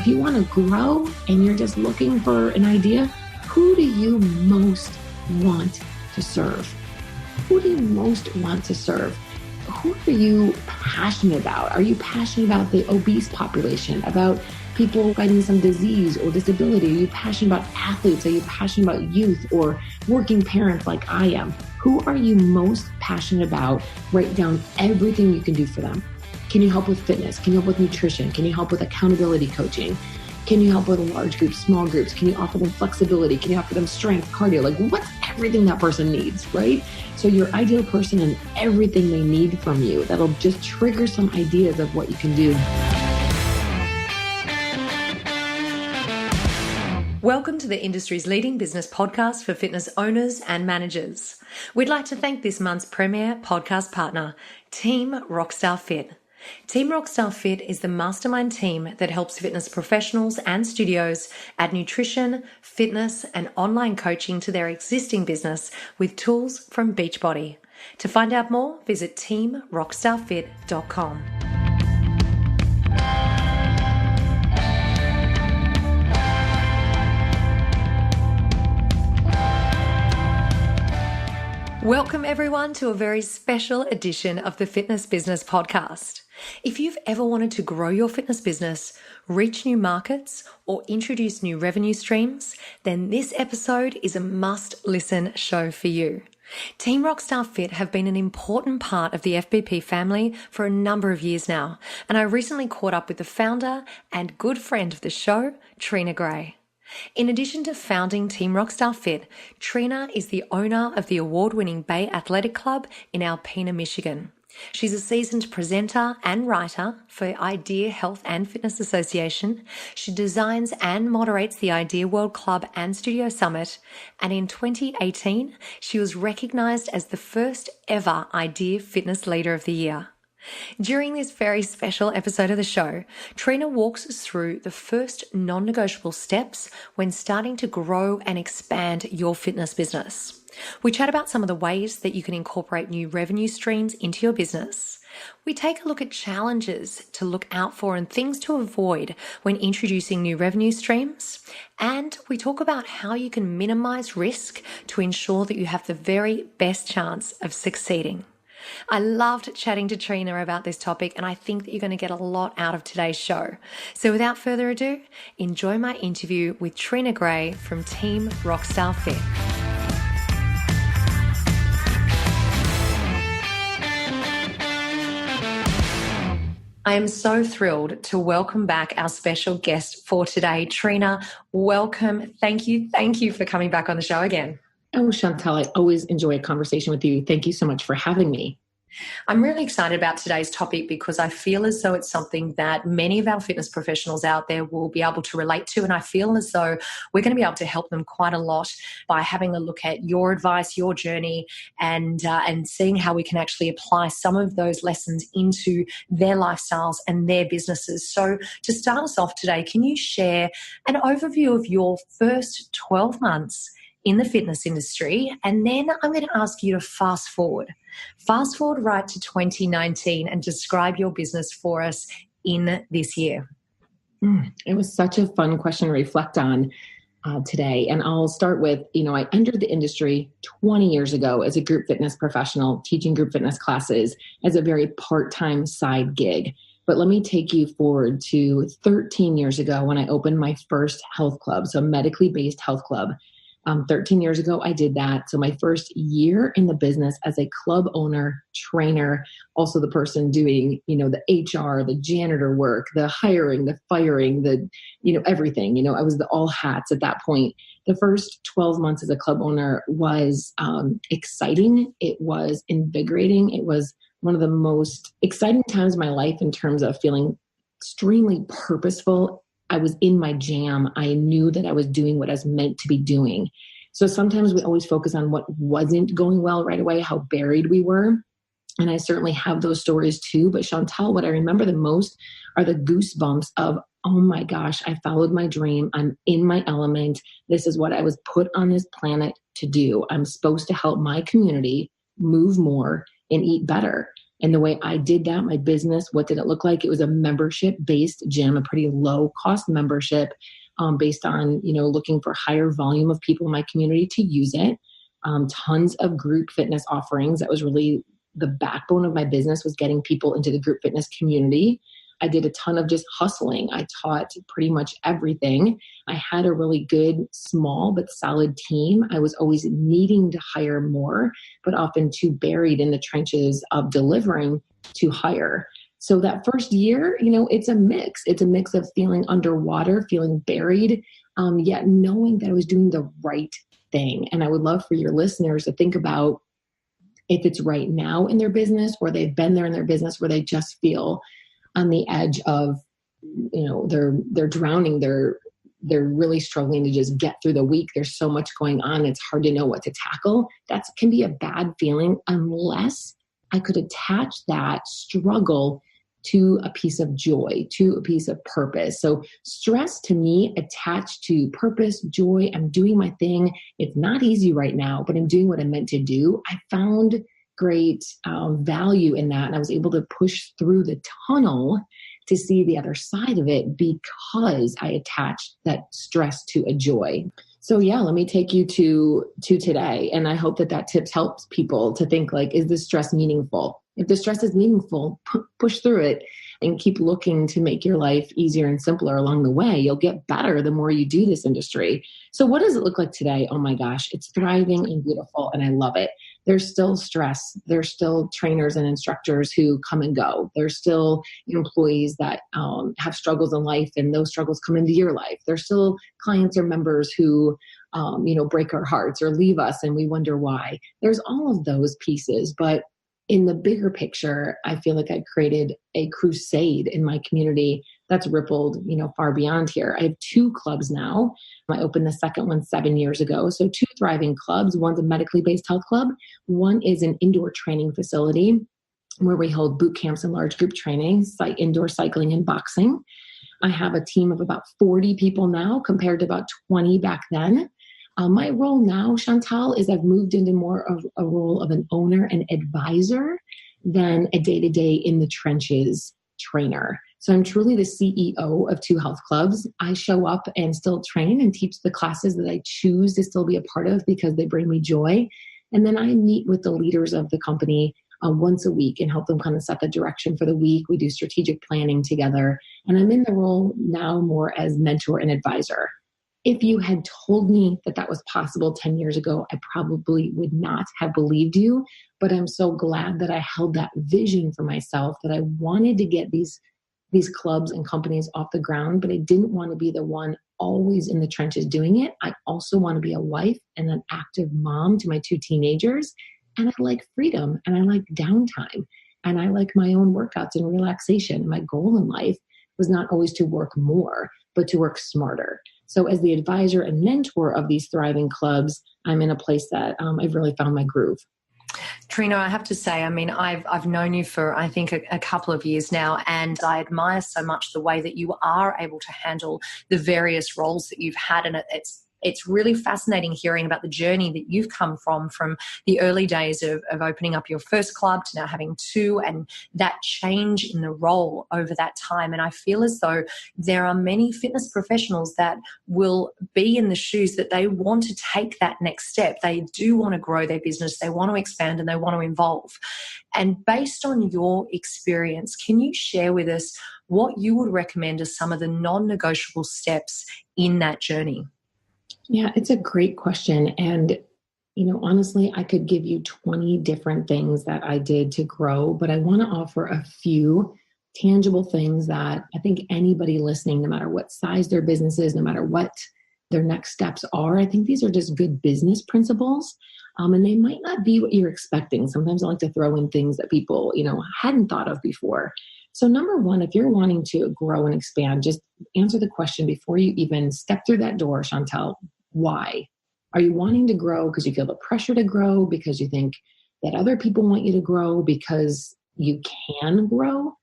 If you want to grow and you're just looking for an idea, who do you most want to serve? Who do you most want to serve? Who are you passionate about? Are you passionate about the obese population, about people fighting some disease or disability? Are you passionate about athletes? Are you passionate about youth or working parents like I am? Who are you most passionate about? Write down everything you can do for them. Can you help with fitness? Can you help with nutrition? Can you help with accountability coaching? Can you help with large groups, small groups? Can you offer them flexibility? Can you offer them strength, cardio? Like, what's everything that person needs, right? So your ideal person and everything they need from you, that'll just trigger some ideas of what you can do. Welcome to the industry's leading business podcast for fitness owners and managers. We'd like to thank this month's premier podcast partner, Team Rockstar Fit. Team Rockstar Fit is the mastermind team that helps fitness professionals and studios add nutrition, fitness, and online coaching to their existing business with tools from Beachbody. To find out more, visit teamrockstarfit.com. Welcome everyone to a very special edition of the Fitness Business Podcast. If you've ever wanted to grow your fitness business, reach new markets, or introduce new revenue streams, then this episode is a must-listen show for you. Team Rockstar Fit have been an important part of the FBP family for a number of years now, and I recently caught up with the founder and good friend of the show, Trina Gray. In addition to founding Team Rockstar Fit, Trina is the owner of the award-winning Bay Athletic Club in Alpena, Michigan. She's a seasoned presenter and writer for Idea Health and Fitness Association. She designs and moderates the Idea World Club and Studio Summit. And in 2018, she was recognized as the first ever Idea Fitness Leader of the Year. During this very special episode of the show, Trina walks us through the first non-negotiable steps when starting to grow and expand your fitness business. We chat about some of the ways that you can incorporate new revenue streams into your business. We take a look at challenges to look out for and things to avoid when introducing new revenue streams. And we talk about how you can minimize risk to ensure that you have the very best chance of succeeding. I loved chatting to Trina about this topic, and I think that you're going to get a lot out of today's show. So without further ado, enjoy my interview with Trina Gray from Team Rockstar Fit. I am so thrilled to welcome back our special guest for today. Trina, welcome. Thank you for coming back on the show again. Oh, Chantal, I always enjoy a conversation with you. Thank you so much for having me. I'm really excited about today's topic because I feel as though it's something that many of our fitness professionals out there will be able to relate to. And I feel as though we're going to be able to help them quite a lot by having a look at your advice, your journey, and seeing how we can actually apply some of those lessons into their lifestyles and their businesses. So to start us off today, can you share an overview of your first 12 months in the fitness industry? And then I'm going to ask you to fast forward right to 2019 and describe your business for us in this year. It was such a fun question to reflect on today. And I'll start with, I entered the industry 20 years ago as a group fitness professional, teaching group fitness classes as a very part-time side gig. But let me take you forward to 13 years ago when I opened my first health club, so a medically based health club. 13 years ago, I did that. So my first year in the business as a club owner, trainer, also the person doing, the HR, the janitor work, the hiring, the firing, the, everything, I was the all hats at that point. The first 12 months as a club owner was exciting. It was invigorating. It was one of the most exciting times of my life in terms of feeling extremely purposeful. I was in my jam. I knew that I was doing what I was meant to be doing. So sometimes we always focus on what wasn't going well right away, how buried we were. And I certainly have those stories too. But Chantal, what I remember the most are the goosebumps of, oh my gosh, I followed my dream. I'm in my element. This is what I was put on this planet to do. I'm supposed to help my community move more and eat better. And the way I did that, my business, what did it look like? It was a membership-based gym, a pretty low-cost membership based on, looking for higher volume of people in my community to use it. Tons of group fitness offerings. That was really the backbone of my business, was getting people into the group fitness community. I did a ton of just hustling. I taught pretty much everything. I had a really good, small, but solid team. I was always needing to hire more, but often too buried in the trenches of delivering to hire. So that first year, it's a mix. It's a mix of feeling underwater, feeling buried, yet knowing that I was doing the right thing. And I would love for your listeners to think about if it's right now in their business, or they've been there in their business where they just feel on the edge of, they're drowning. They're really struggling to just get through the week. There's so much going on. It's hard to know what to tackle. That can be a bad feeling unless I could attach that struggle to a piece of joy, to a piece of purpose. So stress to me attached to purpose, joy. I'm doing my thing. It's not easy right now, but I'm doing what I'm meant to do. I found great value in that. And I was able to push through the tunnel to see the other side of it because I attached that stress to a joy. So yeah, let me take you to today. And I hope that tip helps people to think like, is this stress meaningful? If the stress is meaningful, push through it and keep looking to make your life easier and simpler along the way. You'll get better the more you do this industry. So what does it look like today? Oh my gosh, it's thriving and beautiful, and I love it. There's still stress. There's still trainers and instructors who come and go. There's still employees that have struggles in life, and those struggles come into your life. There's still clients or members who break our hearts or leave us, and we wonder why. There's all of those pieces, but in the bigger picture, I feel like I created a crusade in my community that's rippled, far beyond here. I have 2 clubs now. I opened the second one 7 years ago. So 2 thriving clubs. One's a medically based health club. One is an indoor training facility where we hold boot camps and large group training, indoor cycling and boxing. I have a team of about 40 people now compared to about 20 back then. My role now, Chantal, is I've moved into more of a role of an owner and advisor than a day-to-day in the trenches trainer. So I'm truly the CEO of 2 health clubs. I show up and still train and teach the classes that I choose to still be a part of because they bring me joy. And then I meet with the leaders of the company once a week and help them kind of set the direction for the week. We do strategic planning together. And I'm in the role now more as mentor and advisor. If you had told me that was possible 10 years ago, I probably would not have believed you. But I'm so glad that I held that vision for myself, that I wanted to get these clubs and companies off the ground, but I didn't want to be the one always in the trenches doing it. I also want to be a wife and an active mom to my 2 teenagers. And I like freedom, and I like downtime, and I like my own workouts and relaxation. My goal in life was not always to work more, but to work smarter. So as the advisor and mentor of these thriving clubs, I'm in a place that I've really found my groove. Trina, I have to say, I've known you for, I think, a couple of years now, and I admire so much the way that you are able to handle the various roles that you've had, and it's really fascinating hearing about the journey that you've come from the early days of opening up your first club to now having 2, and that change in the role over that time. And I feel as though there are many fitness professionals that will be in the shoes that they want to take that next step. They do want to grow their business, they want to expand, and they want to evolve. And based on your experience, can you share with us what you would recommend as some of the non-negotiable steps in that journey? Yeah, it's a great question. And, honestly, I could give you 20 different things that I did to grow, but I want to offer a few tangible things that I think anybody listening, no matter what size their business is, no matter what their next steps are, I think these are just good business principles. And they might not be what you're expecting. Sometimes I like to throw in things that people, hadn't thought of before. So number one, if you're wanting to grow and expand, just answer the question before you even step through that door, Chantal. Why? Are you wanting to grow because you feel the pressure to grow, because you think that other people want you to grow, because you can grow?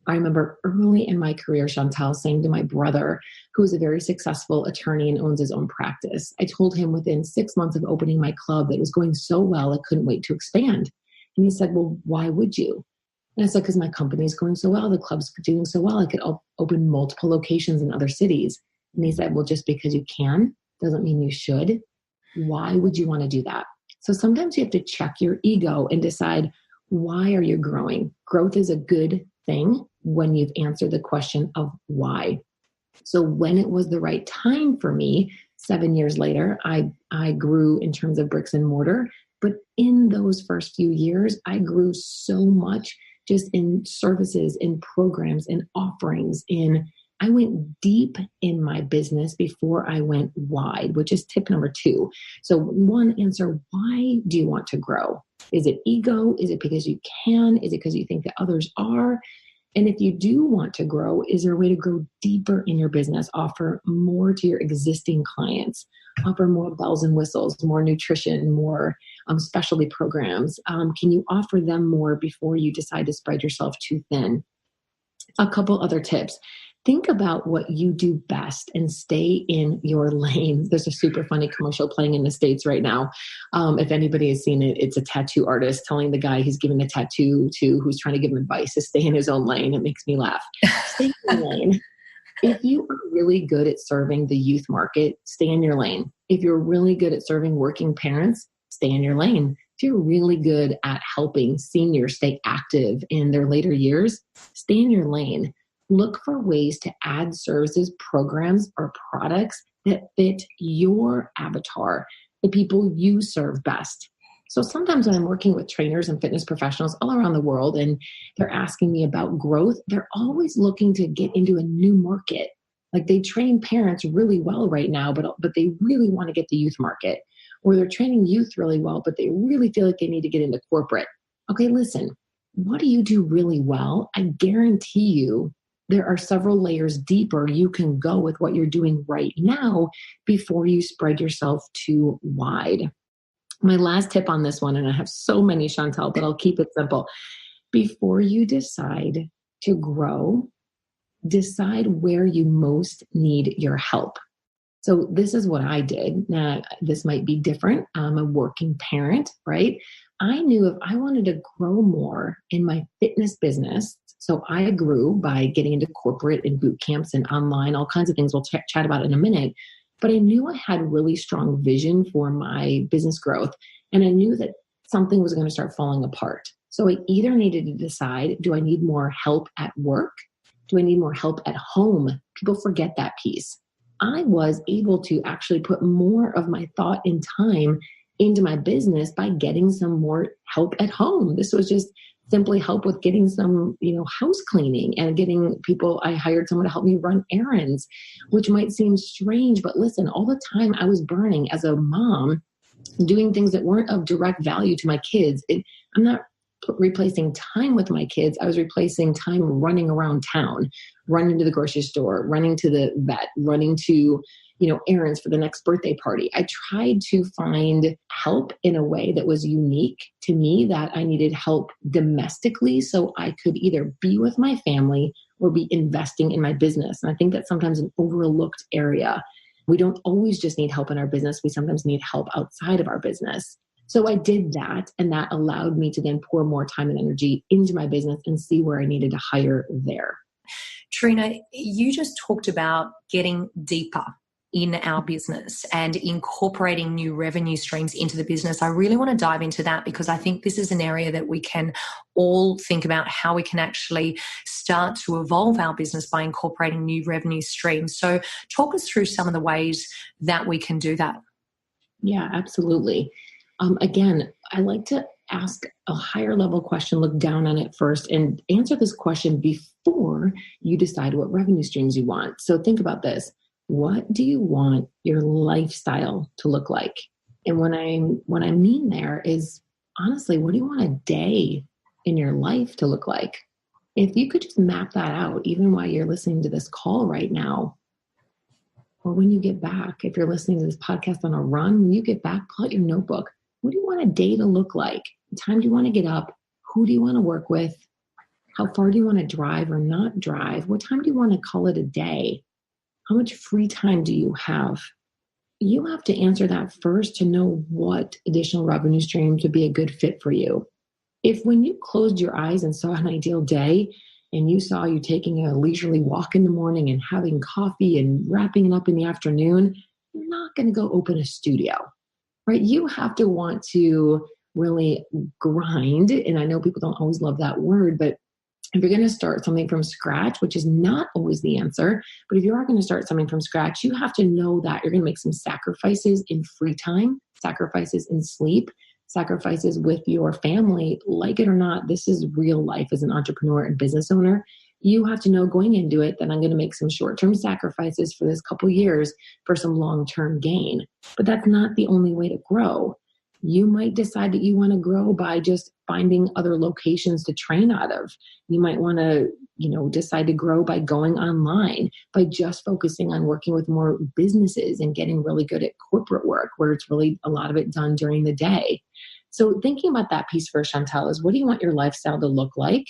I remember early in my career, Chantal, saying to my brother, who is a very successful attorney and owns his own practice, I told him within 6 months of opening my club that it was going so well, I couldn't wait to expand. And he said, well, why would you? And I said, because my company's going so well, the club's doing so well, I could open multiple locations in other cities. And he said, well, just because you can doesn't mean you should. Why would you want to do that? So sometimes you have to check your ego and decide, why are you growing? Growth is a good thing when you've answered the question of why. So when it was the right time for me, 7 years later, I grew in terms of bricks and mortar. But in those first few years, I grew so much just in services, in programs, in offerings, I went deep in my business before I went wide, which is tip number 2. So one, answer, why do you want to grow? Is it ego? Is it because you can? Is it because you think that others are? And if you do want to grow, is there a way to grow deeper in your business, offer more to your existing clients, offer more bells and whistles, more nutrition, more specialty programs? Can you offer them more before you decide to spread yourself too thin? A couple other tips. Think about what you do best and stay in your lane. There's a super funny commercial playing in the States right now. If anybody has seen it, it's a tattoo artist telling the guy he's giving a tattoo to who's trying to give him advice to stay in his own lane. It makes me laugh. Stay in your lane. If you are really good at serving the youth market, stay in your lane. If you're really good at serving working parents, stay in your lane. If you're really good at helping seniors stay active in their later years, stay in your lane. Look for ways to add services, programs, or products that fit your avatar, the people you serve best. So sometimes when I'm working with trainers and fitness professionals all around the world and they're asking me about growth, they're always looking to get into a new market. Like they train parents really well right now, but they really want to get the youth market. Or they're training youth really well, but they really feel like they need to get into corporate. Okay, listen, what do you do really well? I guarantee you there are several layers deeper you can go with what you're doing right now before you spread yourself too wide. My last tip on this one, and I have so many, Chantel, but I'll keep it simple. Before you decide to grow, decide where you most need your help. So this is what I did. Now, this might be different. I'm a working parent, right? I knew if I wanted to grow more in my fitness business, so I grew by getting into corporate and boot camps and online, all kinds of things we'll chat about in a minute. But I knew I had really strong vision for my business growth. And I knew that something was going to start falling apart. So I either needed to decide, do I need more help at work? Do I need more help at home? People forget that piece. I was able to actually put more of my thought and time into my business by getting some more help at home. This was just simply help with getting some, house cleaning and getting people. I hired someone to help me run errands, which might seem strange, but listen, all the time I was burning as a mom, doing things that weren't of direct value to my kids. I'm not replacing time with my kids. I was replacing time running around town, running to the grocery store, running to the vet, running to, errands for the next birthday party. I tried to find help in a way that was unique to me, that I needed help domestically so I could either be with my family or be investing in my business. And I think that's sometimes an overlooked area. We don't always just need help in our business. We sometimes need help outside of our business. So I did that, and that allowed me to then pour more time and energy into my business and see where I needed to hire there. Trina, you just talked about getting deeper in our business and incorporating new revenue streams into the business. I really want to dive into that because I think this is an area that we can all think about how we can actually start to evolve our business by incorporating new revenue streams. So talk us through some of the ways that we can do that. Yeah, absolutely. Again, I like to ask a higher level question, look down on it first, and answer this question before you decide what revenue streams you want. So think about this. What do you want your lifestyle to look like? And what I mean there is, honestly, what do you want a day in your life to look like? If you could just map that out, even while you're listening to this call right now, or when you get back, if you're listening to this podcast on a run, when you get back, pull out your notebook. What do you want a day to look like? What time do you want to get up? Who do you want to work with? How far do you want to drive or not drive? What time do you want to call it a day? How much free time do you have? You have to answer that first to know what additional revenue streams would be a good fit for you. If when you closed your eyes and saw an ideal day and you saw you taking a leisurely walk in the morning and having coffee and wrapping it up in the afternoon, you're not going to go open a studio, right? You have to want to really grind. And I know people don't always love that word, but if you're going to start something from scratch, which is not always the answer, but if you are going to start something from scratch, you have to know that you're going to make some sacrifices in free time, sacrifices in sleep, sacrifices with your family. Like it or not, this is real life as an entrepreneur and business owner. You have to know going into it that I'm going to make some short-term sacrifices for this couple years for some long-term gain. But that's not the only way to grow. You might decide that you want to grow by just finding other locations to train out of. You might want to, decide to grow by going online, by just focusing on working with more businesses and getting really good at corporate work where it's really a lot of it done during the day. So thinking about that piece first, Chantel, is what do you want your lifestyle to look like?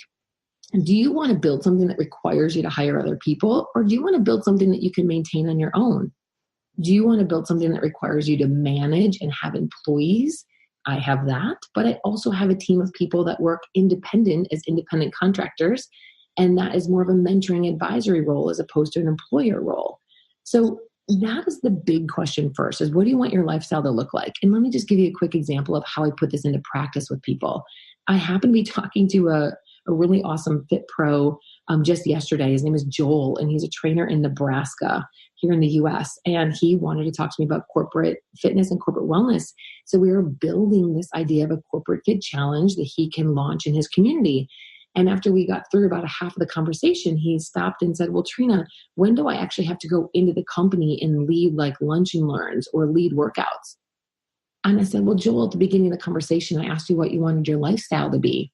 Do you want to build something that requires you to hire other people, or do you want to build something that you can maintain on your own? Do you want to build something that requires you to manage and have employees? I have that, but I also have a team of people that work independent as independent contractors, and that is more of a mentoring advisory role as opposed to an employer role. So that is the big question first, is what do you want your lifestyle to look like? And let me just give you a quick example of how I put this into practice with people. I happen to be talking to a really awesome fit pro just yesterday. His name is Joel, and he's a trainer in Nebraska here in the US. And he wanted to talk to me about corporate fitness and corporate wellness. So we were building this idea of a corporate fit challenge that he can launch in his community. And after we got through about a half of the conversation, he stopped and said, well, Trina, when do I actually have to go into the company and lead like lunch and learns or lead workouts? And I said, well, Joel, at the beginning of the conversation, I asked you what you wanted your lifestyle to be.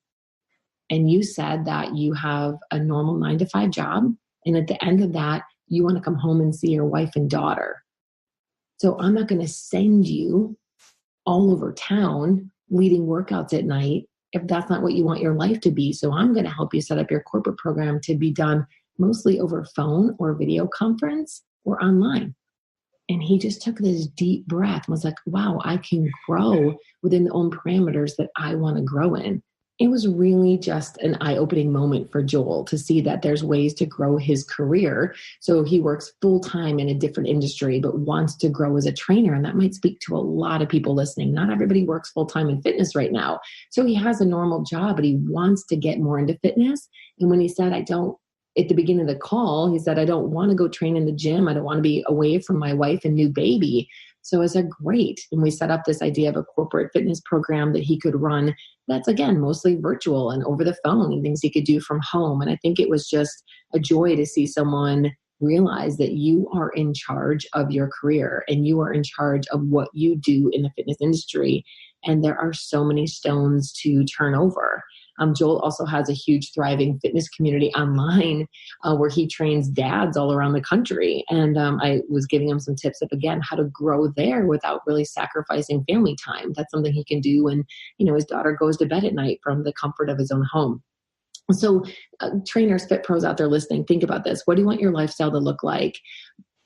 And you said that you have a normal 9-to-5 job. And at the end of that, you want to come home and see your wife and daughter. So I'm not going to send you all over town leading workouts at night if that's not what you want your life to be. So I'm going to help you set up your corporate program to be done mostly over phone or video conference or online. And he just took this deep breath and was like, wow, I can grow within the own parameters that I want to grow in. It was really just an eye-opening moment for Joel to see that there's ways to grow his career. So he works full-time in a different industry, but wants to grow as a trainer. And that might speak to a lot of people listening. Not everybody works full-time in fitness right now. So he has a normal job, but he wants to get more into fitness. And when he said, at the beginning of the call, he said, I don't want to go train in the gym. I don't want to be away from my wife and new baby. So I said, great. And we set up this idea of a corporate fitness program that he could run that's, again, mostly virtual and over the phone and things he could do from home. And I think it was just a joy to see someone realize that you are in charge of your career and you are in charge of what you do in the fitness industry. And there are so many stones to turn over. Joel also has a huge thriving fitness community online where he trains dads all around the country. And I was giving him some tips of, again, how to grow there without really sacrificing family time. That's something he can do when, his daughter goes to bed at night from the comfort of his own home. So trainers, fit pros out there listening, think about this. What do you want your lifestyle to look like?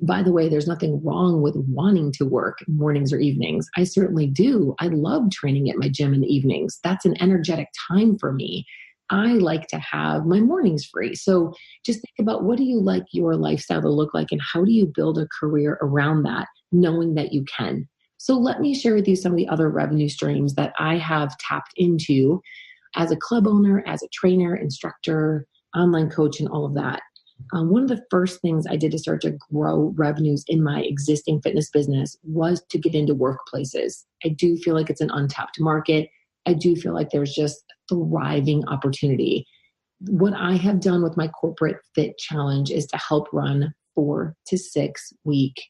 By the way, there's nothing wrong with wanting to work mornings or evenings. I certainly do. I love training at my gym in the evenings. That's an energetic time for me. I like to have my mornings free. So just think about, what do you like your lifestyle to look like and how do you build a career around that, knowing that you can? So let me share with you some of the other revenue streams that I have tapped into as a club owner, as a trainer, instructor, online coach, and all of that. One of the first things I did to start to grow revenues in my existing fitness business was to get into workplaces. I do feel like it's an untapped market. I do feel like there's just thriving opportunity. What I have done with my corporate fit challenge is to help run 4 to 6 week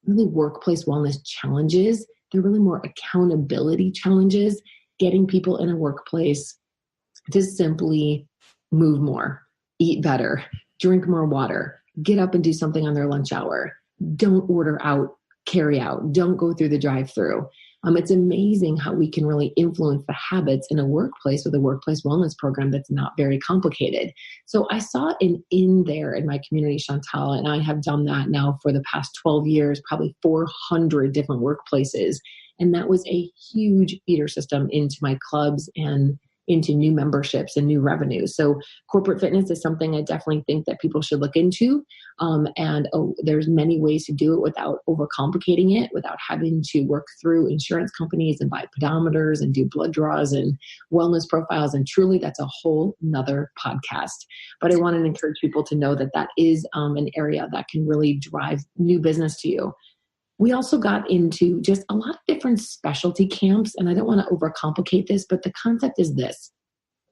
really workplace wellness challenges. They're really more accountability challenges, getting people in a workplace to simply move more, eat better, drink more water, get up and do something on their lunch hour. Don't order out, carry out. Don't go through the drive-through. It's amazing how we can really influence the habits in a workplace with a workplace wellness program that's not very complicated. So I saw an in there in my community, Chantal, and I have done that now for the past 12 years, probably 400 different workplaces. And that was a huge feeder system into my clubs and into new memberships and new revenue. So corporate fitness is something I definitely think that people should look into. There's many ways to do it without overcomplicating it, without having to work through insurance companies and buy pedometers and do blood draws and wellness profiles. And truly, that's a whole nother podcast. But I want to encourage people to know that that is an area that can really drive new business to you. We also got into just a lot of different specialty camps, and I don't want to overcomplicate this, but the concept is this.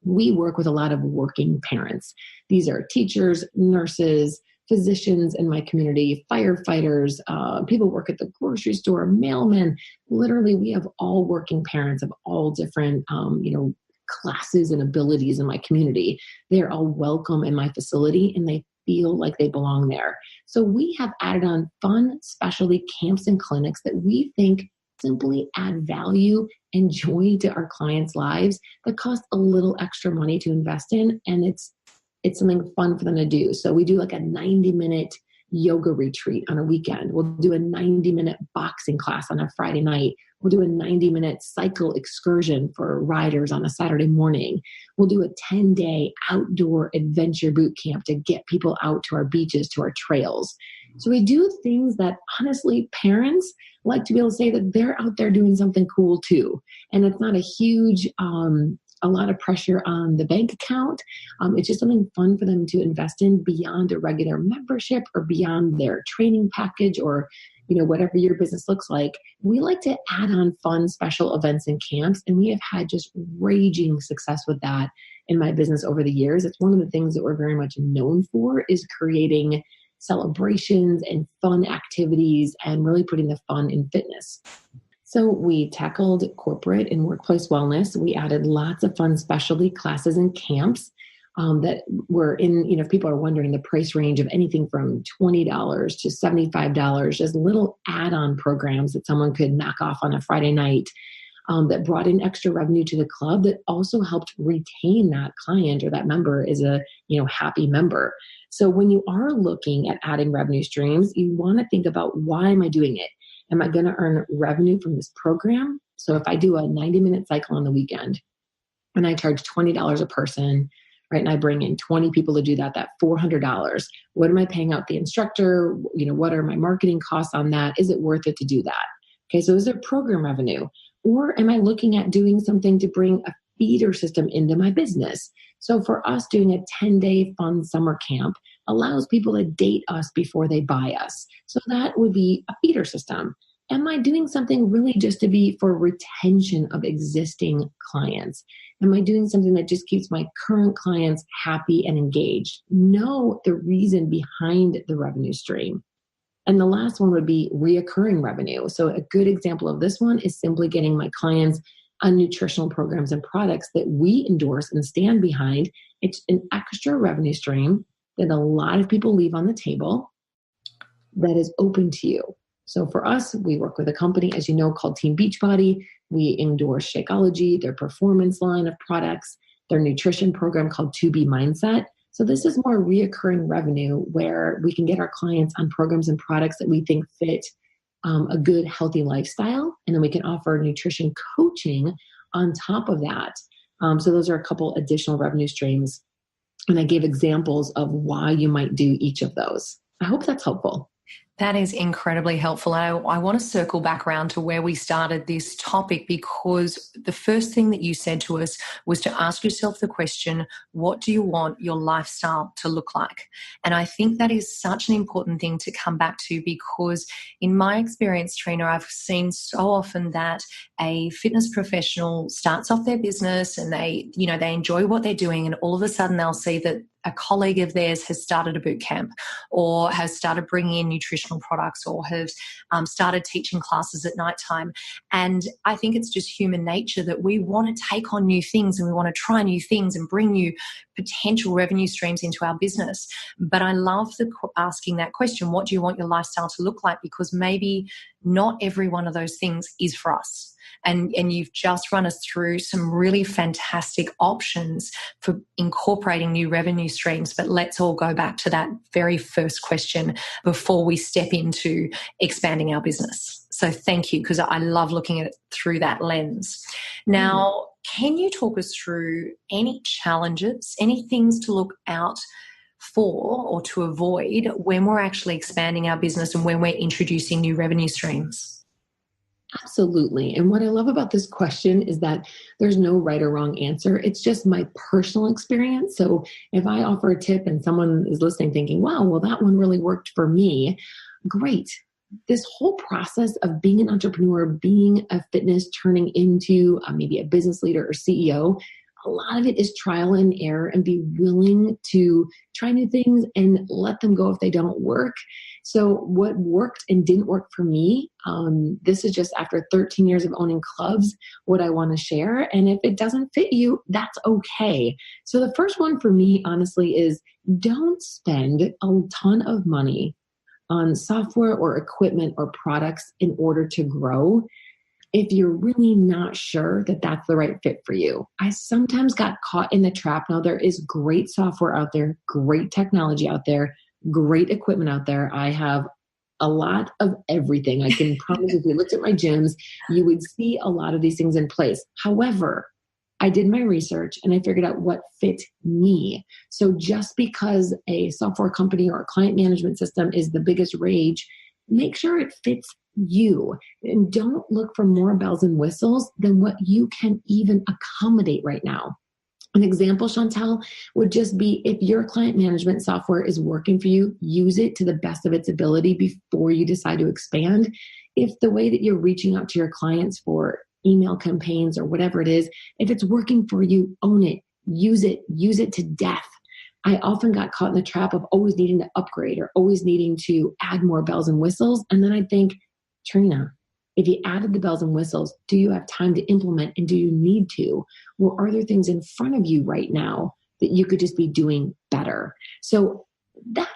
We work with a lot of working parents. These are teachers, nurses, physicians in my community, firefighters, people work at the grocery store, mailmen. Literally, we have all working parents of all different, classes and abilities in my community. They're all welcome in my facility, and they feel like they belong there. So we have added on fun specialty camps and clinics that we think simply add value and joy to our clients' lives that cost a little extra money to invest in. And it's something fun for them to do. So we do like a 90-minute yoga retreat on a weekend. We'll do a 90-minute boxing class on a Friday night. We'll do a 90-minute cycle excursion for riders on a Saturday morning. We'll do a 10-day outdoor adventure boot camp to get people out to our beaches, to our trails. So we do things that honestly parents like to be able to say that they're out there doing something cool too. And it's not a huge, a lot of pressure on the bank account. It's just something fun for them to invest in beyond a regular membership or beyond their training package or whatever your business looks like. We like to add on fun special events and camps, and we have had just raging success with that in my business over the years. It's one of the things that we're very much known for is creating celebrations and fun activities and really putting the fun in fitness. So we tackled corporate and workplace wellness. We added lots of fun specialty classes and camps that were in, if people are wondering, the price range of anything from $20 to $75, just little add-on programs that someone could knock off on a Friday night that brought in extra revenue to the club that also helped retain that client or that member as a, happy member. So when you are looking at adding revenue streams, you want to think about, why am I doing it? Am I going to earn revenue from this program? So if I do a 90-minute cycle on the weekend and I charge $20 a person, right, and I bring in 20 people to do that, that's $400. What am I paying out the instructor? What are my marketing costs on that? Is it worth it to do that? Okay, so is there program revenue? Or am I looking at doing something to bring a feeder system into my business? So for us, doing a 10-day fun summer camp allows people to date us before they buy us. So that would be a feeder system. Am I doing something really just to be for retention of existing clients? Am I doing something that just keeps my current clients happy and engaged? Know the reason behind the revenue stream. And the last one would be reoccurring revenue. So a good example of this one is simply getting my clients on nutritional programs and products that we endorse and stand behind. It's an extra revenue stream that a lot of people leave on the table that is open to you. So for us, we work with a company, as you know, called Team Beachbody. We endorse Shakeology, their performance line of products, their nutrition program called 2B Mindset. So this is more reoccurring revenue where we can get our clients on programs and products that we think fit a good, healthy lifestyle. And then we can offer nutrition coaching on top of that. So those are a couple additional revenue streams. And I gave examples of why you might do each of those. I hope that's helpful. That is incredibly helpful. I want to circle back around to where we started this topic, because the first thing that you said to us was to ask yourself the question, what do you want your lifestyle to look like? And I think that is such an important thing to come back to, because in my experience, Trina, I've seen so often that a fitness professional starts off their business and they enjoy what they're doing, and all of a sudden they'll see that a colleague of theirs has started a boot camp or has started bringing in nutritional products or has started teaching classes at nighttime. And I think it's just human nature that we want to take on new things and we want to try new things and bring new potential revenue streams into our business. But I love asking that question, what do you want your lifestyle to look like? Because maybe not every one of those things is for us. And you've just run us through some really fantastic options for incorporating new revenue streams. But let's all go back to that very first question before we step into expanding our business. So thank you, because I love looking at it through that lens. Now, Can you talk us through any challenges, any things to look out for or to avoid when we're actually expanding our business and when we're introducing new revenue streams? Absolutely. And what I love about this question is that there's no right or wrong answer. It's just my personal experience. So if I offer a tip and someone is listening thinking, wow, well, that one really worked for me, great. This whole process of being an entrepreneur, being a fitness, turning into maybe a business leader or CEO, a lot of it is trial and error, and be willing to try new things and let them go if they don't work. So what worked and didn't work for me, this is just after 13 years of owning clubs, what I want to share. And if it doesn't fit you, that's okay. So the first one for me, honestly, is don't spend a ton of money on software or equipment or products in order to grow if you're really not sure that that's the right fit for you. I sometimes got caught in the trap. Now, there is great software out there, great technology out there, great equipment out there. I have a lot of everything. I can promise if you looked at my gyms, you would see a lot of these things in place. However, I did my research and I figured out what fit me. So just because a software company or a client management system is the biggest rage, make sure it fits you, and don't look for more bells and whistles than what you can even accommodate right now. An example, Chantel, would just be if your client management software is working for you, use it to the best of its ability before you decide to expand. If the way that you're reaching out to your clients for email campaigns or whatever it is, if it's working for you, own it, use it to death. I often got caught in the trap of always needing to upgrade or always needing to add more bells and whistles. And then I think, Trina, if you added the bells and whistles, do you have time to implement, and do you need to? Or are there things in front of you right now that you could just be doing better? So that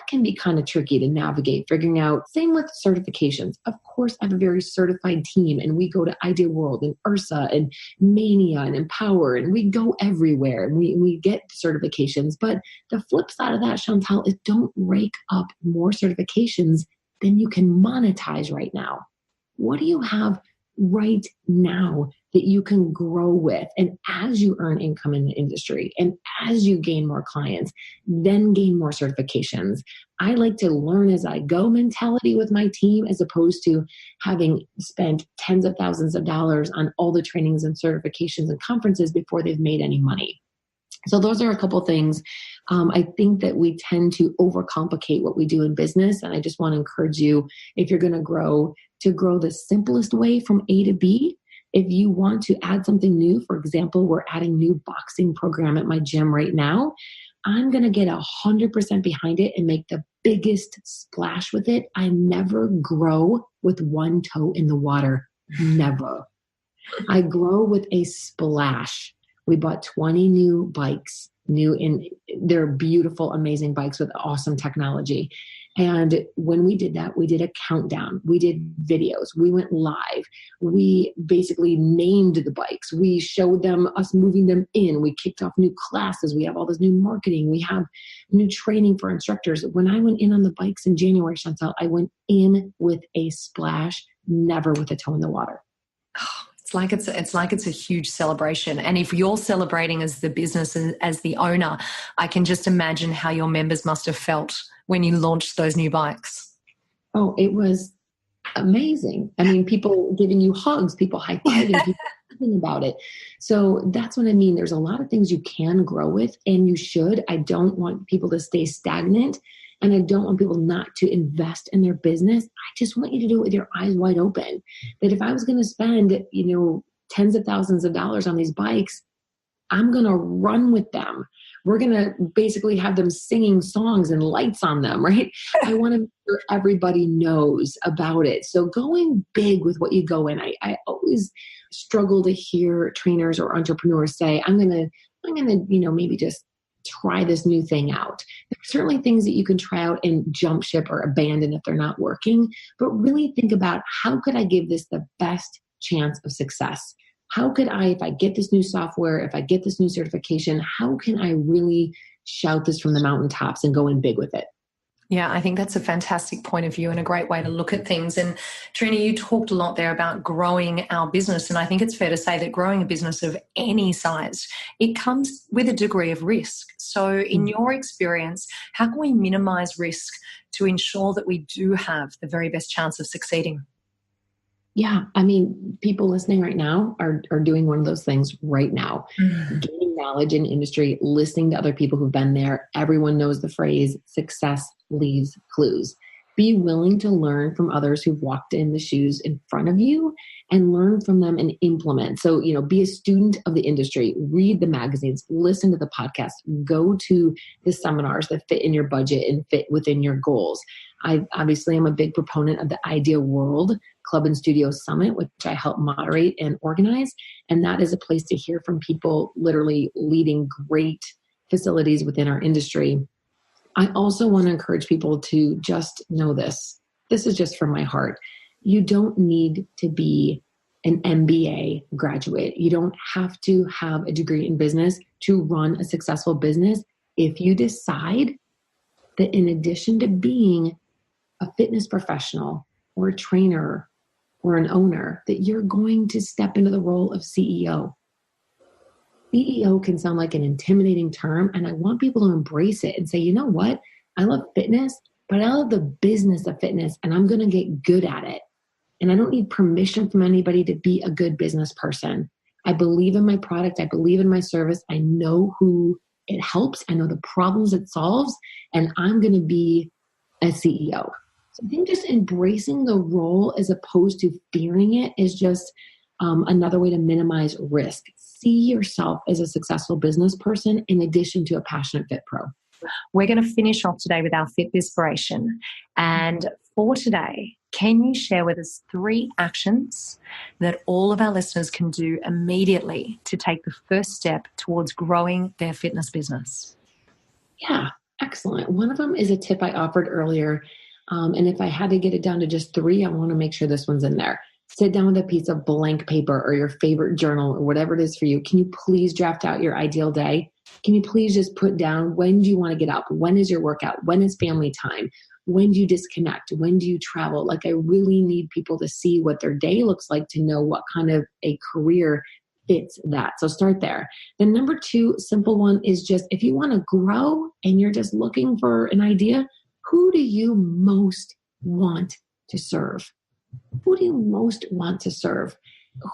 can be kind of tricky to navigate, figuring out. Same with certifications. Of course, I have a very certified team, and we go to Idea World and URSA and Mania and Empower, and we go everywhere, and we get certifications. But the flip side of that, Chantal, is don't rake up more certifications than you can monetize right now. What do you have right now that you can grow with? And as you earn income in the industry and as you gain more clients, then gain more certifications. I like to learn as I go mentality with my team, as opposed to having spent tens of thousands of dollars on all the trainings and certifications and conferences before they've made any money. So those are a couple things. I think that we tend to overcomplicate what we do in business. And I just want to encourage you, if you're going to grow the simplest way from A to B. If you want to add something new, for example, we're adding new boxing program at my gym right now. I'm going to get 100% behind it and make the biggest splash with it. I never grow with one toe in the water. Never. I grow with a splash. We bought 20 new bikes, they're beautiful, amazing bikes with awesome technology. And when we did that, we did a countdown. We did videos. We went live. We basically named the bikes. We showed them us moving them in. We kicked off new classes. We have all this new marketing. We have new training for instructors. When I went in on the bikes in January, Chantal, I went in with a splash, never with a toe in the water. It's like it's a huge celebration. And if you're celebrating as the business and as the owner, I can just imagine how your members must have felt when you launched those new bikes. Oh, it was amazing. I mean, people giving you hugs, people high-fiving, people talking about it. So that's what I mean. There's a lot of things you can grow with, and you should. I don't want people to stay stagnant, and I don't want people not to invest in their business. I just want you to do it with your eyes wide open. That if I was going to spend, tens of thousands of dollars on these bikes, I'm going to run with them. We're going to basically have them singing songs and lights on them, right? I want to make sure everybody knows about it. So going big with what you go in. I always struggle to hear trainers or entrepreneurs say, I'm going to, maybe just try this new thing out. There are certainly things that you can try out and jump ship or abandon if they're not working, but really think about, how could I give this the best chance of success? How could I, if I get this new software, if I get this new certification, how can I really shout this from the mountaintops and go in big with it? Yeah, I think that's a fantastic point of view and a great way to look at things. And Trina, you talked a lot there about growing our business. And I think it's fair to say that growing a business of any size, it comes with a degree of risk. So in your experience, how can we minimize risk to ensure that we do have the very best chance of succeeding? Yeah, I mean, people listening right now are doing one of those things right now. Gaining knowledge in industry, listening to other people who've been there. Everyone knows the phrase, success leaves clues. Be willing to learn from others who've walked in the shoes in front of you and learn from them and implement. So, be a student of the industry, read the magazines, listen to the podcast, go to the seminars that fit in your budget and fit within your goals. I obviously am a big proponent of the Idea World Club and Studio Summit, which I help moderate and organize. And that is a place to hear from people literally leading great facilities within our industry. I also want to encourage people to just know this. This is just from my heart. You don't need to be an MBA graduate. You don't have to have a degree in business to run a successful business. If you decide that in addition to being a fitness professional or a trainer or an owner, that you're going to step into the role of CEO. CEO can sound like an intimidating term, and I want people to embrace it and say, you know what? I love fitness, but I love the business of fitness, and I'm going to get good at it. And I don't need permission from anybody to be a good business person. I believe in my product. I believe in my service. I know who it helps. I know the problems it solves, and I'm going to be a CEO. So I think just embracing the role as opposed to fearing it is just another way to minimize risk. See yourself as a successful business person in addition to a passionate fit pro. We're going to finish off today with our Fit Inspiration. And for today, can you share with us 3 actions that all of our listeners can do immediately to take the first step towards growing their fitness business? Yeah, excellent. One of them is a tip I offered earlier. And if I had to get it down to just 3, I want to make sure this one's in there. Sit down with a piece of blank paper or your favorite journal or whatever it is for you. Can you please draft out your ideal day? Can you please just put down, when do you want to get up? When is your workout? When is family time? When do you disconnect? When do you travel? Like, I really need people to see what their day looks like to know what kind of a career fits that. So start there. Then number 2, simple one, is just if you want to grow and you're just looking for an idea, who do you most want to serve? Who do you most want to serve?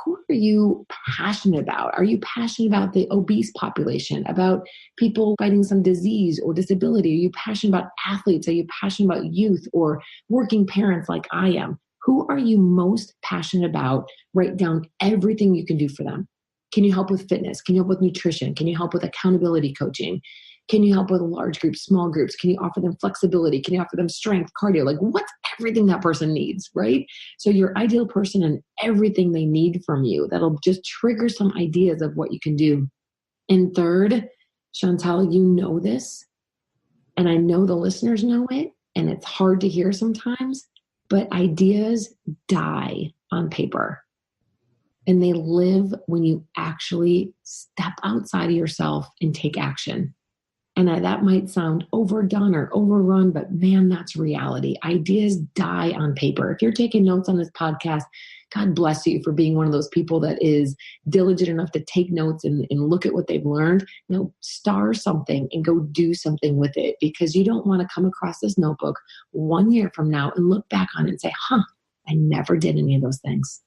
Who are you passionate about? Are you passionate about the obese population, about people fighting some disease or disability? Are you passionate about athletes? Are you passionate about youth or working parents like I am? Who are you most passionate about? Write down everything you can do for them. Can you help with fitness? Can you help with nutrition? Can you help with accountability coaching? Can you help with large groups, small groups? Can you offer them flexibility? Can you offer them strength, cardio? Like, what's everything that person needs, right? So your ideal person and everything they need from you, that'll just trigger some ideas of what you can do. And third, Chantal, you know this, and I know the listeners know it, and it's hard to hear sometimes, but ideas die on paper. And they live when you actually step outside of yourself and take action. And that might sound overdone or overrun, but man, that's reality. Ideas die on paper. If you're taking notes on this podcast, God bless you for being one of those people that is diligent enough to take notes and look at what they've learned. Star something and go do something with it, because you don't want to come across this notebook 1 year from now and look back on it and say, I never did any of those things.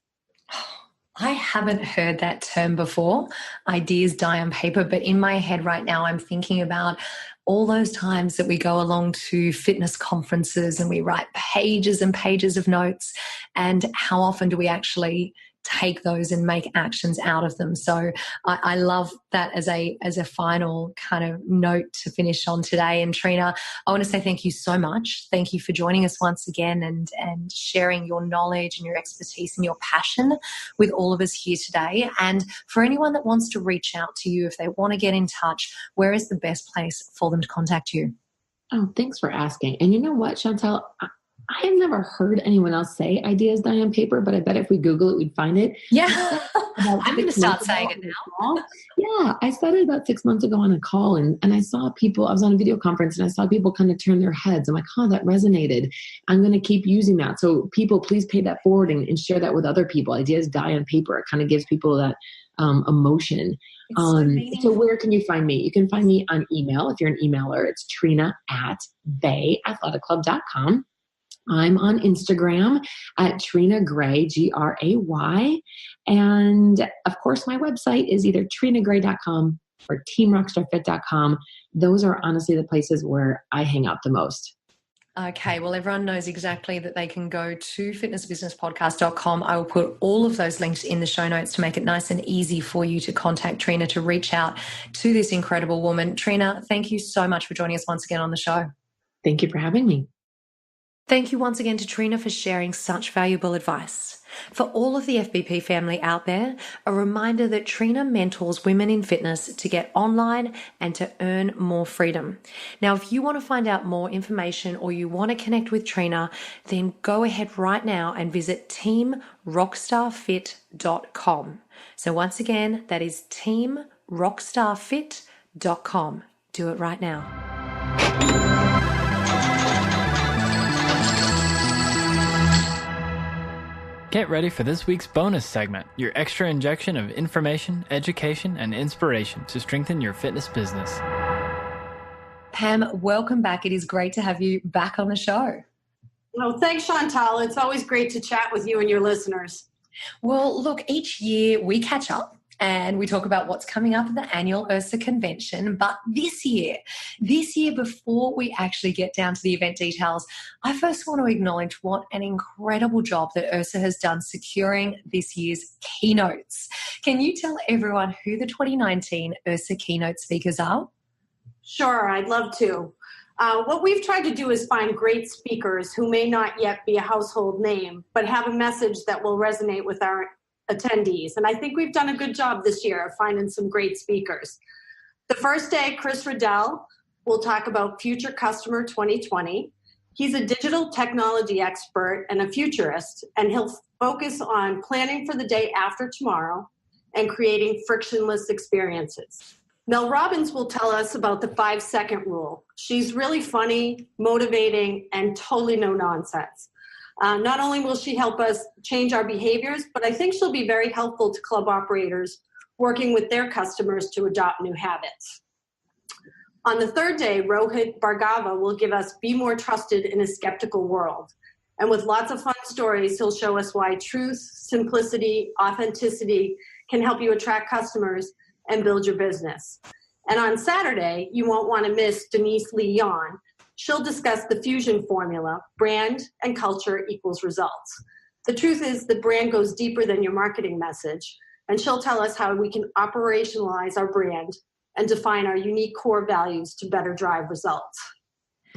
I haven't heard that term before, ideas die on paper, but in my head right now, I'm thinking about all those times that we go along to fitness conferences and we write pages and pages of notes, and how often do we actually take those and make actions out of them. So I love that as a final kind of note to finish on today. And Trina, I want to say thank you so much. Thank you for joining us once again and sharing your knowledge and your expertise and your passion with all of us here today. And for anyone that wants to reach out to you, if they want to get in touch, where is the best place for them to contact you? Oh, thanks for asking. And you know what, Chantal? I have never heard anyone else say ideas die on paper, but I bet if we Google it, we'd find it. Yeah. I'm going to start saying it now. Yeah, I said it about 6 months ago on a call, and I saw people, I was on a video conference, and I saw people kind of turn their heads. I'm like, oh, that resonated. I'm going to keep using that. So people, please pay that forward and share that with other people. Ideas die on paper. It kind of gives people that emotion. So where can you find me? You can find me on email. If you're an emailer, it's trina@bayathleticlub.com. I'm on Instagram at Trina Gray, Gray. And of course, my website is either trinagray.com or teamrockstarfit.com. Those are honestly the places where I hang out the most. Okay, well, everyone knows exactly that they can go to fitnessbusinesspodcast.com. I will put all of those links in the show notes to make it nice and easy for you to contact Trina, to reach out to this incredible woman. Trina, thank you so much for joining us once again on the show. Thank you for having me. Thank you once again to Trina for sharing such valuable advice. For all of the FBP family out there, a reminder that Trina mentors women in fitness to get online and to earn more freedom. Now, if you want to find out more information or you want to connect with Trina, then go ahead right now and visit teamrockstarfit.com. So once again, that is teamrockstarfit.com. Do it right now. Get ready for this week's bonus segment, your extra injection of information, education, and inspiration to strengthen your fitness business. Pam, welcome back. It is great to have you back on the show. Well, thanks, Chantal. It's always great to chat with you and your listeners. Well, look, each year we catch up and we talk about what's coming up at the annual URSA convention. But this year, before we actually get down to the event details, I first want to acknowledge what an incredible job that URSA has done securing this year's keynotes. Can you tell everyone who the 2019 URSA keynote speakers are? Sure, I'd love to. What we've tried to do is find great speakers who may not yet be a household name, but have a message that will resonate with our attendees. And I think we've done a good job this year of finding some great speakers. The first day, Chris Riddell will talk about Future Customer 2020. He's a digital technology expert and a futurist, and he'll focus on planning for the day after tomorrow and creating frictionless experiences. Mel Robbins will tell us about the 5-second rule. She's really funny, motivating, and totally no nonsense. Not only will she help us change our behaviors, but I think she'll be very helpful to club operators working with their customers to adopt new habits. On the third day, Rohit Bhargava will give us Be More Trusted in a Skeptical World. And with lots of fun stories, he'll show us why truth, simplicity, authenticity can help you attract customers and build your business. And on Saturday, you won't want to miss Denise Lee Yon. She'll discuss the fusion formula, brand and culture equals results. The truth is the brand goes deeper than your marketing message, and she'll tell us how we can operationalize our brand and define our unique core values to better drive results.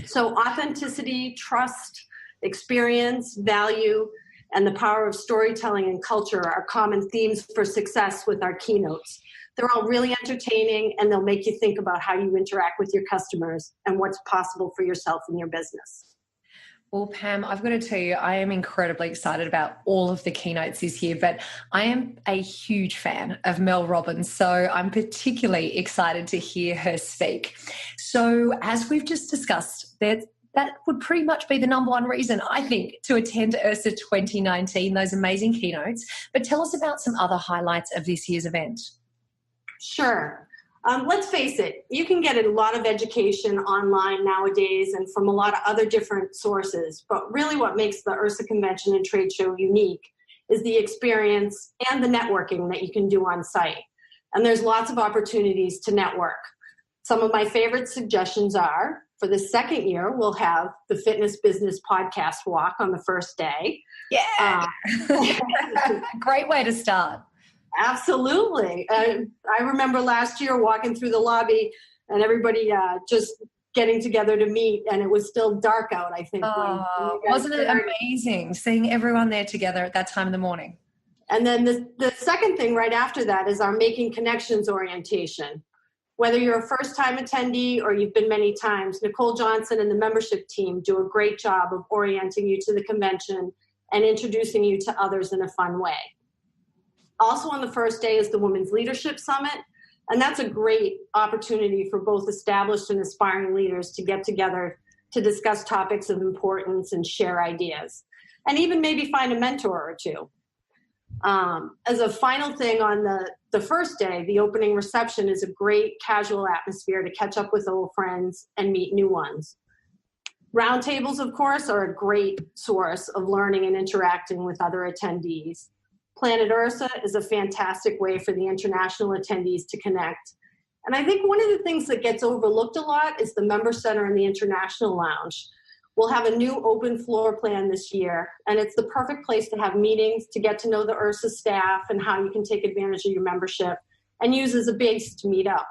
So authenticity, trust, experience, value, and the power of storytelling and culture are common themes for success with our keynotes. They're all really entertaining, and they'll make you think about how you interact with your customers and what's possible for yourself and your business. Well, Pam, I've got to tell you, I am incredibly excited about all of the keynotes this year, but I am a huge fan of Mel Robbins, so I'm particularly excited to hear her speak. So as we've just discussed, that would pretty much be the number one reason, I think, to attend URSA 2019, those amazing keynotes. But tell us about some other highlights of this year's event. Sure. Let's face it, you can get a lot of education online nowadays and from a lot of other different sources. But really what makes the URSA convention and trade show unique is the experience and the networking that you can do on site. And there's lots of opportunities to network. Some of my favorite suggestions are, for the second year, we'll have the Fitness Business Podcast Walk on the first day. Yeah. Great way to start. Absolutely. I remember last year walking through the lobby and everybody just getting together to meet, and it was still dark out, I think. Wasn't it amazing seeing everyone there together at that time in the morning? And then the second thing right after that is our Making Connections orientation. Whether you're a first-time attendee or you've been many times, Nicole Johnson and the membership team do a great job of orienting you to the convention and introducing you to others in a fun way. Also on the first day is the Women's Leadership Summit, and that's a great opportunity for both established and aspiring leaders to get together to discuss topics of importance and share ideas, and even maybe find a mentor or two. As a final thing on the first day, the opening reception is a great casual atmosphere to catch up with old friends and meet new ones. Roundtables, of course, are a great source of learning and interacting with other attendees. Planet Ursa is a fantastic way for the international attendees to connect. And I think one of the things that gets overlooked a lot is the Member Center and the International Lounge. We'll have a new open floor plan this year, and it's the perfect place to have meetings, to get to know the Ursa staff and how you can take advantage of your membership and use as a base to meet up.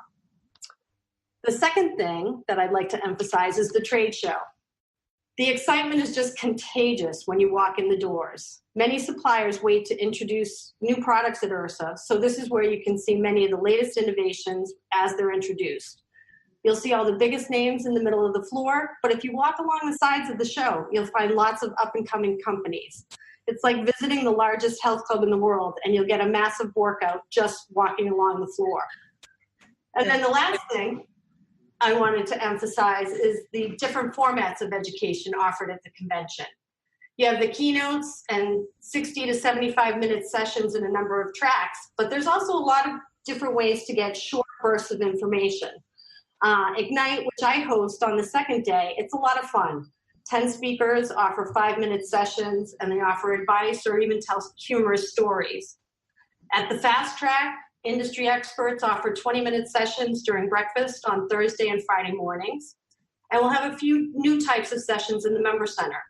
The second thing that I'd like to emphasize is the trade show. The excitement is just contagious when you walk in the doors. Many suppliers wait to introduce new products at Ursa, so this is where you can see many of the latest innovations as they're introduced. You'll see all the biggest names in the middle of the floor, but if you walk along the sides of the show, you'll find lots of up-and-coming companies. It's like visiting the largest health club in the world, and you'll get a massive workout just walking along the floor. And then the last thing I wanted to emphasize is the different formats of education offered at the convention. You have the keynotes and 60 to 75-minute sessions in a number of tracks, but there's also a lot of different ways to get short bursts of information. Ignite, which I host on the second day, it's a lot of fun. 10 speakers offer 5-minute sessions, and they offer advice or even tell humorous stories. At the Fast Track, industry experts offer 20-minute sessions during breakfast on Thursday and Friday mornings. And we'll have a few new types of sessions in the Member Center.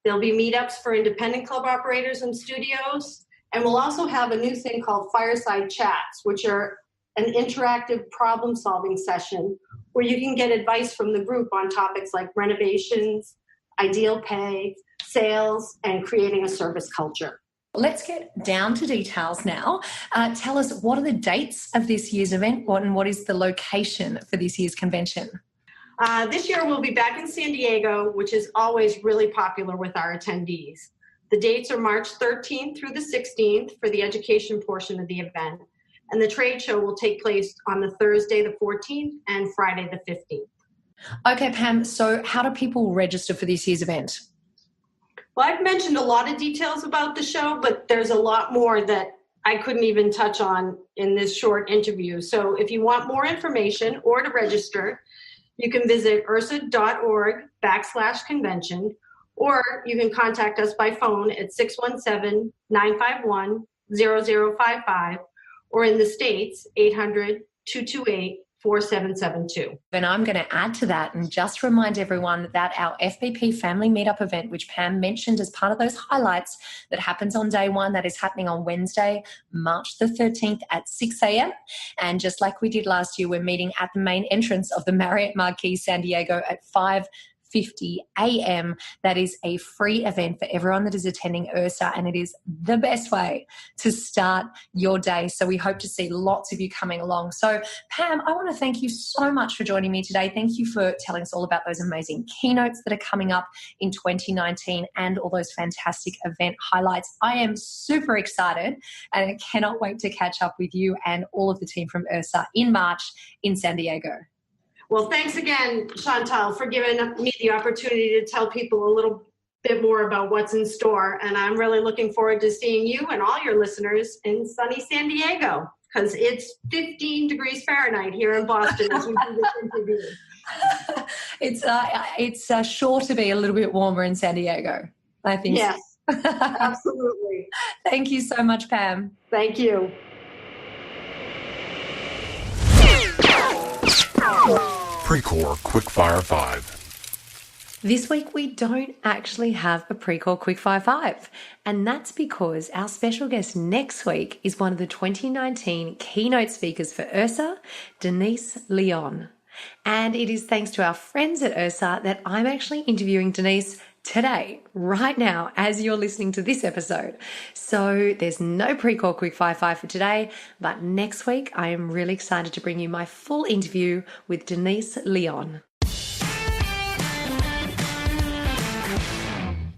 There'll be meetups for independent club operators and studios. And we'll also have a new thing called Fireside Chats, which are an interactive problem-solving session where you can get advice from the group on topics like renovations, ideal pay, sales, and creating a service culture. Let's get down to details now. Tell us, what are the dates of this year's event and what is the location for this year's convention? This year we'll be back in San Diego, which is always really popular with our attendees. The dates are March 13th through the 16th for the education portion of the event. And the trade show will take place on the Thursday the 14th and Friday the 15th. Okay, Pam, so how do people register for this year's event? Well, I've mentioned a lot of details about the show, but there's a lot more that I couldn't even touch on in this short interview. So if you want more information or to register, you can visit ursa.org/convention, or you can contact us by phone at 617-951-0055. Or in the States, 800-228-4772. And I'm going to add to that and just remind everyone that our FBP Family Meetup event, which Pam mentioned as part of those highlights, that happens on day one, that is happening on Wednesday, March the 13th at 6 a.m. And just like we did last year, we're meeting at the main entrance of the Marriott Marquis San Diego at 5:50 a.m. That is a free event for everyone that is attending Ursa, and it is the best way to start your day. So we hope to see lots of you coming along. So Pam, I want to thank you so much for joining me today. Thank you for telling us all about those amazing keynotes that are coming up in 2019 and all those fantastic event highlights. I am super excited and I cannot wait to catch up with you and all of the team from Ursa in March in San Diego. Well, thanks again, Chantal, for giving me the opportunity to tell people a little bit more about what's in store. And I'm really looking forward to seeing you and all your listeners in sunny San Diego, because it's 15 degrees Fahrenheit here in Boston as we do this interview. It's sure to be a little bit warmer in San Diego, I think. Yes, absolutely. Thank you so much, Pam. Thank you. Pre-Core Quickfire 5. This week we don't actually have a Pre-Core Quickfire 5, and that's because our special guest next week is one of the 2019 keynote speakers for Ursa, Denise Leon. And it is thanks to our friends at Ursa that I'm actually interviewing Denise today, right now, as you're listening to this episode. So there's no pre-call quickfire 5 for today, but next week I am really excited to bring you my full interview with Denise Leon.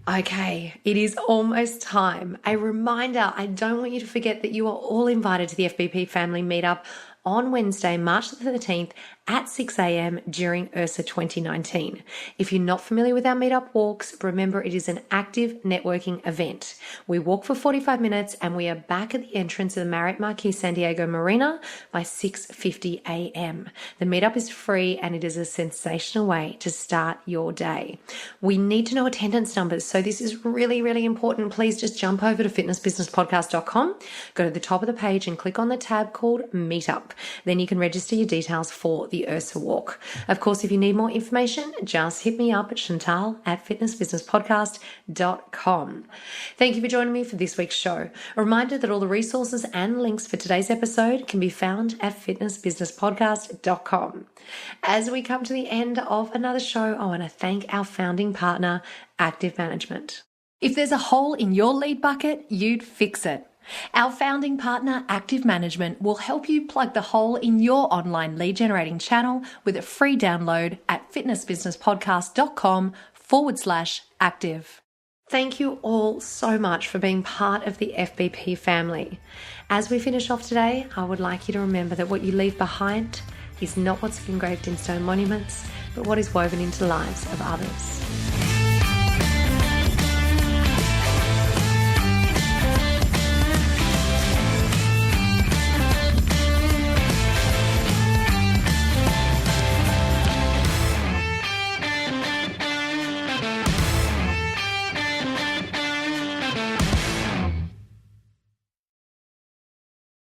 Okay, it is almost time. A reminder, I don't want you to forget that you are all invited to the FBP Family Meetup on Wednesday, March the 13th at 6 a.m. during URSA 2019. If you're not familiar with our meetup walks, remember it is an active networking event. We walk for 45 minutes and we are back at the entrance of the Marriott Marquis San Diego Marina by 6:50 a.m. The meetup is free and it is a sensational way to start your day. We need to know attendance numbers, so this is really, really important. Please just jump over to fitnessbusinesspodcast.com, go to the top of the page and click on the tab called Meetup. Then you can register your details for the URSA walk. Of course, if you need more information, just hit me up at chantal@fitnessbusinesspodcast.com. Thank you for joining me for this week's show. A reminder that all the resources and links for today's episode can be found at fitnessbusinesspodcast.com. As we come to the end of another show, I want to thank our founding partner, Active Management. If there's a hole in your lead bucket, you'd fix it. Our founding partner, Active Management, will help you plug the hole in your online lead generating channel with a free download at fitnessbusinesspodcast.com/active. Thank you all so much for being part of the FBP family. As we finish off today, I would like you to remember that what you leave behind is not what's engraved in stone monuments, but what is woven into the lives of others.